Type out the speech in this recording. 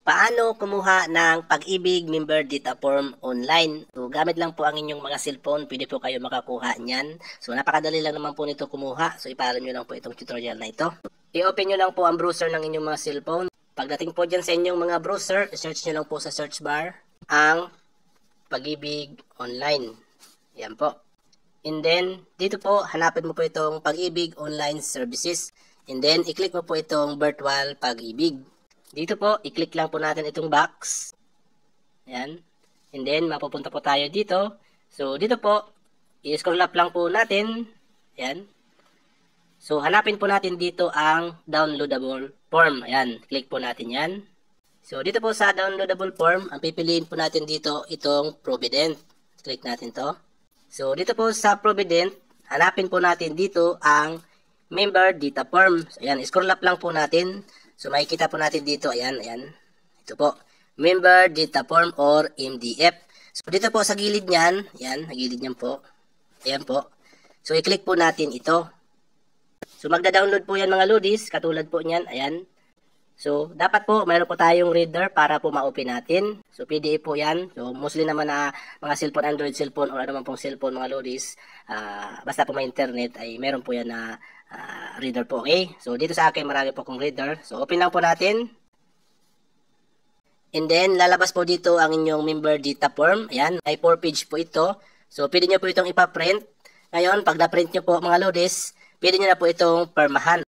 Paano kumuha ng Pag-ibig member data form online? So, gamit lang po ang inyong mga cellphone, pwede po kayo makakuha niyan. So, napakadali lang naman po nito kumuha. So, ipaalam nyo lang po itong tutorial na ito. I-open nyo lang po ang browser ng inyong mga cellphone. Pagdating po dyan sa inyong mga browser, search nyo lang po sa search bar ang Pag-ibig online. Yan po. And then, dito po, hanapin mo po itong Pag-ibig Online Services. And then, i-click mo po itong Virtual Pag-ibig. Dito po, i-click lang po natin itong box. Ayan. And then, mapupunta po tayo dito. So, dito po, i-scroll up lang po natin. Ayan. So, hanapin po natin dito ang downloadable form. Ayan. Click po natin yan. So, dito po sa downloadable form, ang pipiliin po natin dito itong Provident. Click natin to. So, dito po sa Provident, hanapin po natin dito ang member data form. So, ayan. Scroll up lang po natin. So, makikita po natin dito, ayan. Ito po, member data form or MDF. So, dito po sa gilid niyan, ayan, gilid niyan po. Ayan po. So, i-click po natin ito. So, magda-download po yan mga lodis, katulad po niyan, ayan. So, dapat po, mayroon po tayong reader para po ma-open natin. So, PDF po yan. So, mostly naman na mga cellphone, Android cellphone, o ano man pong cellphone mga lodis, basta po may internet, ay meron po yan na reader po, okay? So, dito sa akin, marami po akong reader. So, open lang po natin. And then, lalabas po dito ang inyong member data form. Ayan, ay 4 page po ito. So, pwede nyo po itong ipaprint. Ngayon, pag na-print nyo po mga lodis, pwede nyo na po itong permahan